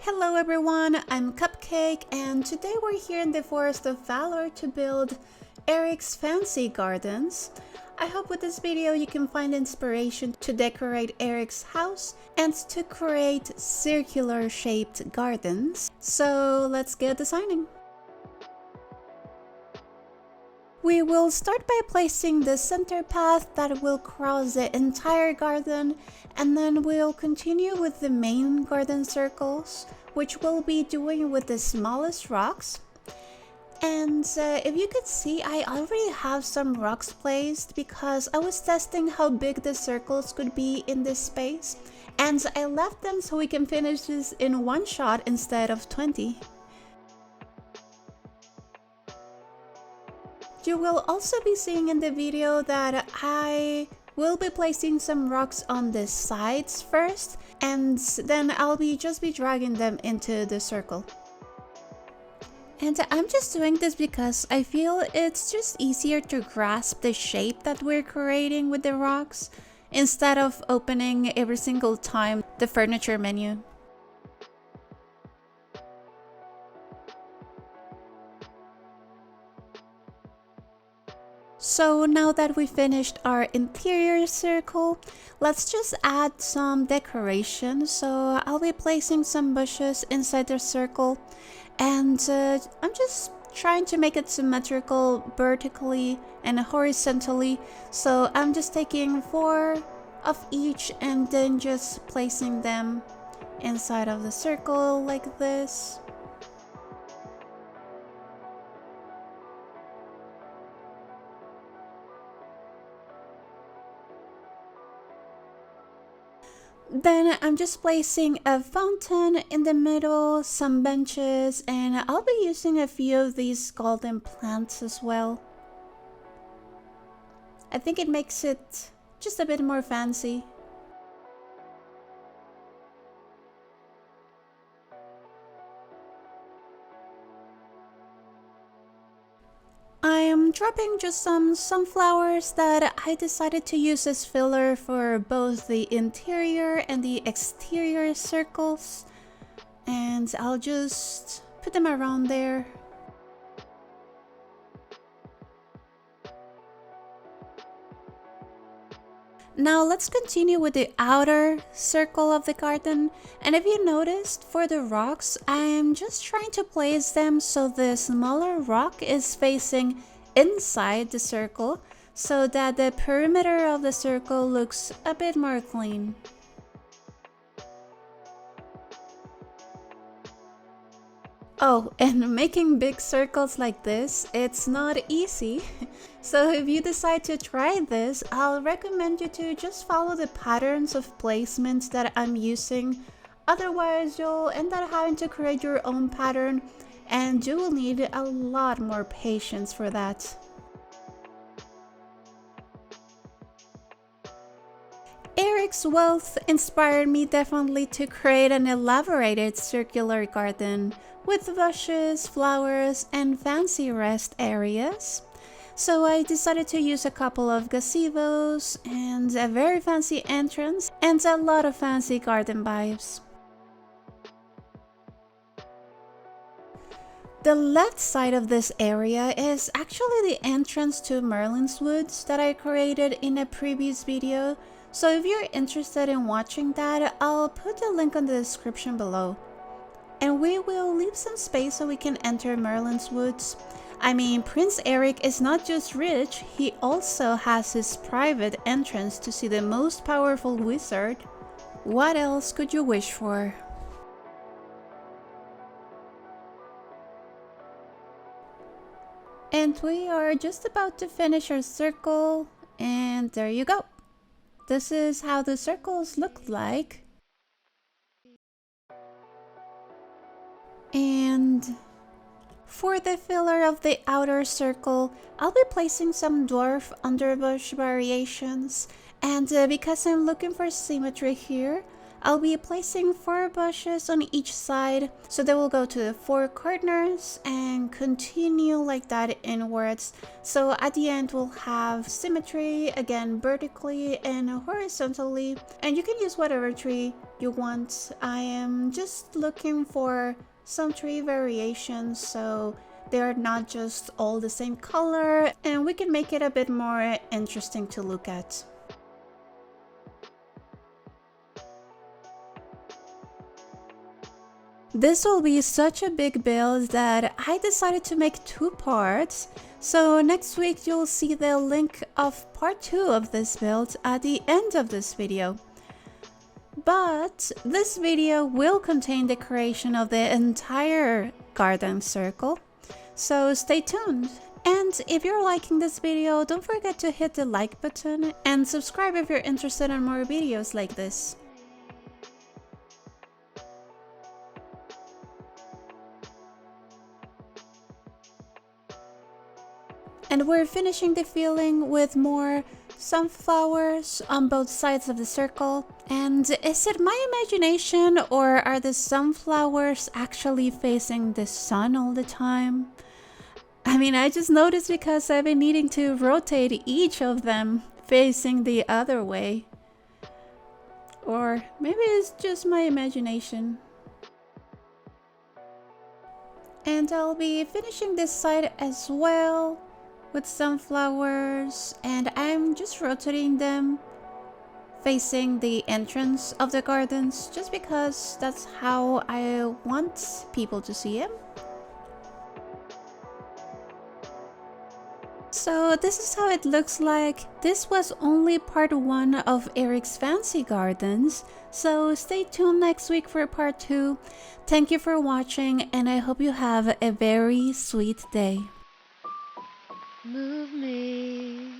Hello everyone, I'm Cupcake and today we're here in the forest of Valor to build Eric's fancy gardens. I hope with this video you can find inspiration to decorate Eric's house and to create circular shaped gardens. So let's get designing. We will start by placing the center path that will cross the entire garden, and then we'll continue with the main garden circles, which we'll be doing with the smallest rocks. And if you could see, I already have some rocks placed because I was testing how big the circles could be in this space, and I left them so we can finish this in one shot instead of 20. You will also be seeing in the video that I will be placing some rocks on the sides first, and then I'll just be dragging them into the circle. And I'm just doing this because I feel it's just easier to grasp the shape that we're creating with the rocks instead of opening every single time the furniture menu. So now that we finished our interior circle, let's just add some decoration. So I'll be placing some bushes inside the circle, and I'm just trying to make it symmetrical vertically and horizontally. So I'm just taking 4 of each and then just placing them inside of the circle like this. Then I'm just placing a fountain in the middle, some benches, and I'll be using a few of these golden plants as well. I think it makes it just a bit more fancy. I'm dropping just some sunflowers that I decided to use as filler for both the interior and the exterior circles, and I'll just put them around there. Now let's continue with the outer circle of the garden, and if you noticed, for the rocks, I am just trying to place them so the smaller rock is facing inside the circle so that the perimeter of the circle looks a bit more clean. Oh, and making big circles like this, it's not easy. So if you decide to try this, I'll recommend you to just follow the patterns of placements that I'm using. Otherwise, you'll end up having to create your own pattern, and you will need a lot more patience for that. Eric's wealth inspired me definitely to create an elaborated circular garden with bushes, flowers, and fancy rest areas. So I decided to use a couple of gazebos and a very fancy entrance and a lot of fancy garden vibes. The left side of this area is actually the entrance to Merlin's Woods that I created in a previous video. So if you're interested in watching that, I'll put the link on the description below. And we will leave some space so we can enter Merlin's Woods. I mean, Prince Eric is not just rich, he also has his private entrance to see the most powerful wizard. What else could you wish for? And we are just about to finish our circle, and there you go. This is how the circles look like. And for the filler of the outer circle, I'll be placing some dwarf underbush variations. And because I'm looking for symmetry here, I'll be placing 4 bushes on each side, so they will go to the 4 corners and continue like that inwards. So at the end we'll have symmetry, again vertically and horizontally, and you can use whatever tree you want. I am just looking for some tree variations so they're not just all the same color, and we can make it a bit more interesting to look at. This will be such a big build that I decided to make 2 parts. So next week you'll see the link of part 2 of this build at the end of this video. But this video will contain the creation of the entire garden circle, so stay tuned. And if you're liking this video, don't forget to hit the like button and subscribe if you're interested in more videos like this. And we're finishing the filling with more sunflowers on both sides of the circle. And is it my imagination, or are the sunflowers actually facing the sun all the time? I mean, I just noticed because I've been needing to rotate each of them facing the other way. Or maybe it's just my imagination. And I'll be finishing this side as well with sunflowers, and I'm just rotating them facing the entrance of the gardens just because that's how I want people to see it. So this is how it looks like. This was only part 1 of Eric's Fancy Gardens, so stay tuned next week for part 2. Thank you for watching, and I hope you have a very sweet day. Move me.